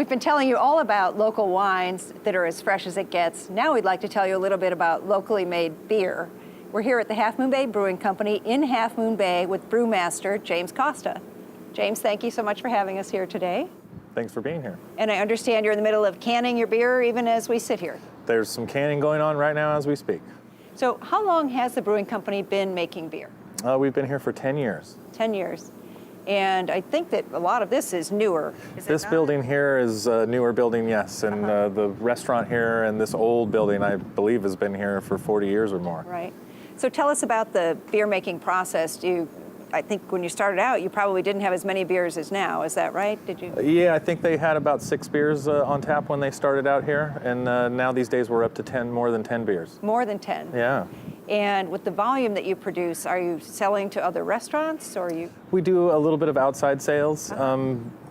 We've been telling you all about local wines that are as fresh as it gets. Now we'd like to tell you a little bit about locally made beer. We're here at the Half Moon Bay Brewing Company in Half Moon Bay with Brewmaster James Costa. James, thank you so much for having us here today. Thanks for being here. And I understand you're in the middle of canning your beer even as we sit here. There's some canning going on right now as we speak. So how long has the brewing company been making beer? We've been here for 10 years. 10 years. And I think that a lot of this is newer. Is this building here is a newer building, yes. And the restaurant here and this old building, I believe, has been here for 40 years or more. Right. So tell us about the beer making process. I think when you started out, you probably didn't have as many beers as now. Is that right? Did you? Yeah, I think they had about 6 beers on tap when they started out here. And now these days we're up to more than 10 beers. More than 10? Yeah. And with the volume that you produce, are you selling to other restaurants or you? We do a little bit of outside sales.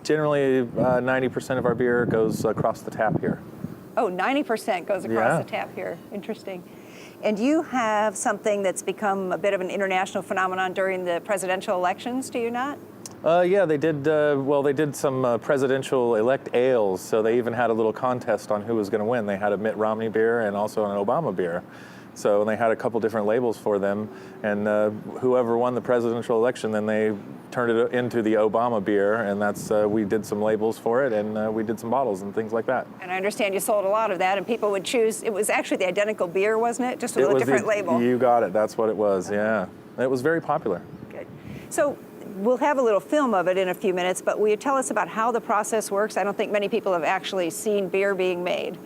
Generally, 90% of our beer goes across the tap here. Oh, 90% goes across the tap here. Interesting. And you have something that's become a bit of an international phenomenon during the presidential elections, do you not? Yeah, they did. They did some presidential elect ales, so they even had a little contest on who was going to win. They had a Mitt Romney beer and also an Obama beer. So they had a couple different labels for them, and whoever won the presidential election, then they turned it into the Obama beer, and that's we did some labels for it, and we did some bottles and things like that. And I understand you sold a lot of that, and people would choose. It was actually the identical beer, wasn't it? Just with a different label. You got it. That's what it was. Yeah, it was very popular. Good. So we'll have a little film of it in a few minutes, but will you tell us about how the process works? I don't think many people have actually seen beer being made.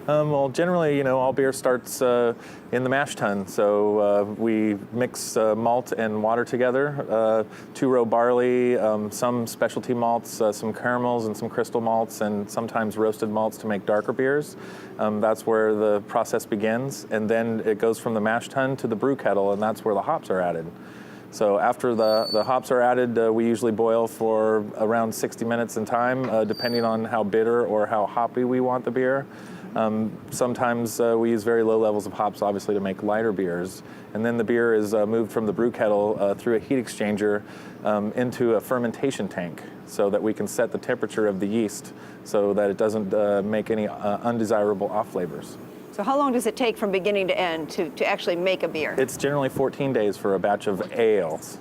Well, generally, all beer starts in the mash tun. So we mix malt and water together, 2-row barley, some specialty malts, some caramels and some crystal malts, and sometimes roasted malts to make darker beers. That's where the process begins. And then it goes from the mash tun to the brew kettle, and that's where the hops are added. So after the hops are added, we usually boil for around 60 minutes in time, depending on how bitter or how hoppy we want the beer. Sometimes we use very low levels of hops, obviously, to make lighter beers. And then the beer is moved from the brew kettle through a heat exchanger into a fermentation tank so that we can set the temperature of the yeast so that it doesn't make any undesirable off flavors. So how long does it take from beginning to end to actually make a beer? It's generally 14 days for a batch of ales.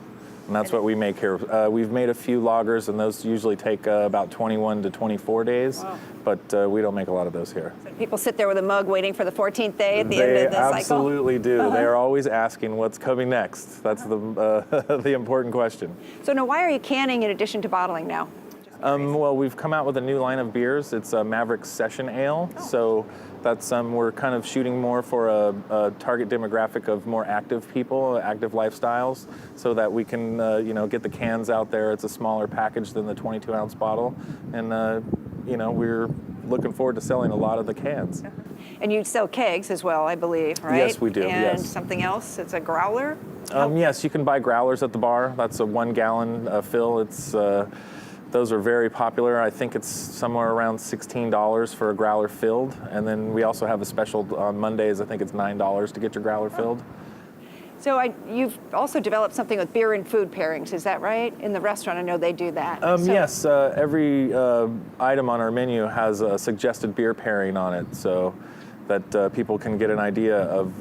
And that's what we make here. We've made a few lagers, and those usually take about 21 to 24 days. Wow. But we don't make a lot of those here. So people sit there with a mug waiting for the 14th day at the end of the cycle? They absolutely do. They're always asking what's coming next. That's the important question. So now, why are you canning in addition to bottling now? Well, we've come out with a new line of beers. It's a Maverick Session Ale. Oh. So that's we're kind of shooting more for a target demographic of more active people, active lifestyles, so that we can get the cans out there. It's a smaller package than the 22-ounce bottle, and we're looking forward to selling a lot of the cans. And you sell kegs as well, I believe, right? Yes, we do. And something else? It's a growler. Yes, you can buy growlers at the bar. That's a 1-gallon fill. It's those are very popular. I think it's somewhere around $16 for a growler filled. And then we also have a special on Mondays. I think it's $9 to get your growler filled. So you've also developed something with beer and food pairings. Is that right? In the restaurant, I know they do that. Yes, every item on our menu has a suggested beer pairing on it, so that people can get an idea of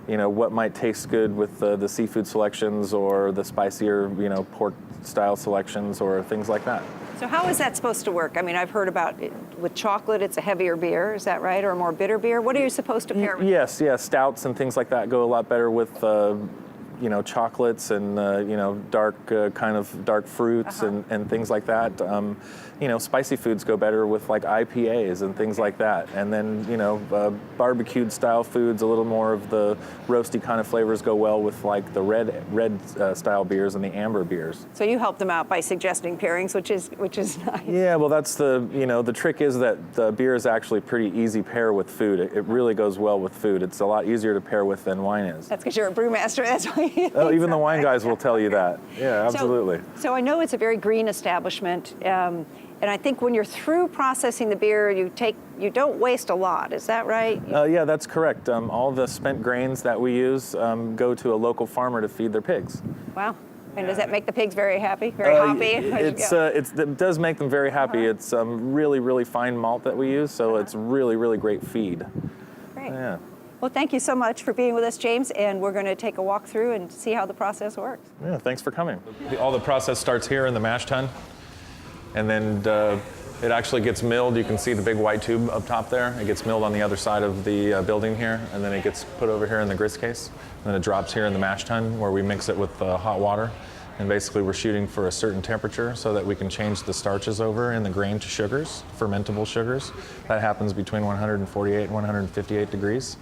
what might taste good with the seafood selections or the spicier, pork style selections or things like that. So how is that supposed to work? I mean, I've heard about it with chocolate, it's a heavier beer, is that right? Or a more bitter beer? What are you supposed to pair with? Yes, stouts and things like that go a lot better with chocolates and dark fruits and things like that. Spicy foods go better with like IPAs and things like that. And then barbecued style foods, a little more of the roasty kind of flavors go well with like the red style beers and the amber beers. So you help them out by suggesting pairings, which is nice. Yeah, well, that's the trick is that the beer is actually pretty easy pair with food. It really goes well with food. It's a lot easier to pair with than wine is. That's because you're a brewmaster. That's why. Even the wine guys will tell you that. Yeah, absolutely. So I know it's a very green establishment, and I think when you're through processing the beer, you don't waste a lot. Is that right? Yeah, that's correct. All the spent grains that we use go to a local farmer to feed their pigs. Wow. And does that make the pigs very happy, very hoppy? It does make them very happy. It's really, really fine malt that we use, so it's really, really great feed. Great. Yeah. Well, thank you so much for being with us, James, and we're going to take a walk through and see how the process works. Yeah, thanks for coming. All the process starts here in the mash tun, and then it actually gets milled. You can see the big white tube up top there. It gets milled on the other side of the building here, and then it gets put over here in the grist case. And then it drops here in the mash tun where we mix it with hot water. And basically we're shooting for a certain temperature so that we can change the starches over in the grain to sugars, fermentable sugars. That happens between 148 and 158 degrees.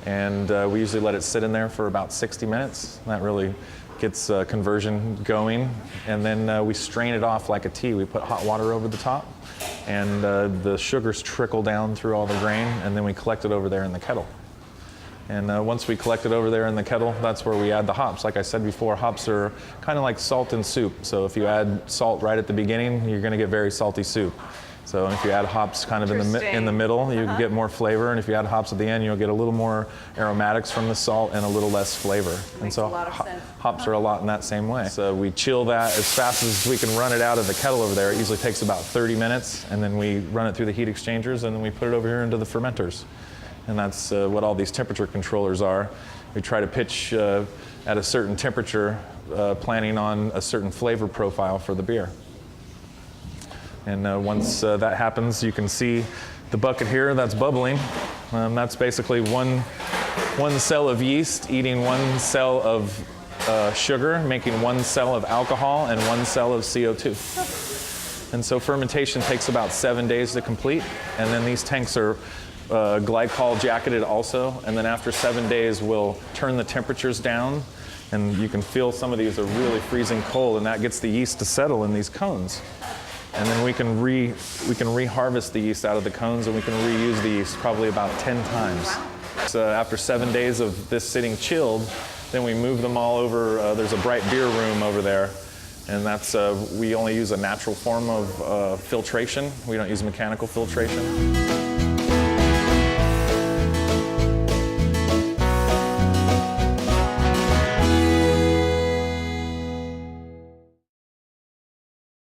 And we usually let it sit in there for about 60 minutes. That really gets conversion going. And then we strain it off like a tea. We put hot water over the top, and the sugars trickle down through all the grain, and then we collect it over there in the kettle. And once we collect it over there in the kettle, that's where we add the hops. Like I said before, hops are kind of like salt in soup. So if you add salt right at the beginning, you're going to get very salty soup. So if you add hops kind of in the middle, you get more flavor. And if you add hops at the end, you'll get a little more aromatics from the salt and a little less flavor. And so hops are a lot in that same way. So we chill that as fast as we can run it out of the kettle over there. It usually takes about 30 minutes. And then we run it through the heat exchangers, and then we put it over here into the fermenters. And that's what all these temperature controllers are. We try to pitch at a certain temperature, planning on a certain flavor profile for the beer. And once that happens, you can see the bucket here that's bubbling. That's basically one cell of yeast eating one cell of sugar, making one cell of alcohol and one cell of CO2. And so fermentation takes about 7 days to complete. And then these tanks are glycol jacketed also, and then after 7 days we'll turn the temperatures down, and you can feel some of these are really freezing cold, and that gets the yeast to settle in these cones. And then we can reharvest the yeast out of the cones, and we can reuse the yeast probably about 10 times. So after 7 days of this sitting chilled, then we move them all over. There's a bright beer room over there, and that's we only use a natural form of filtration. We don't use mechanical filtration.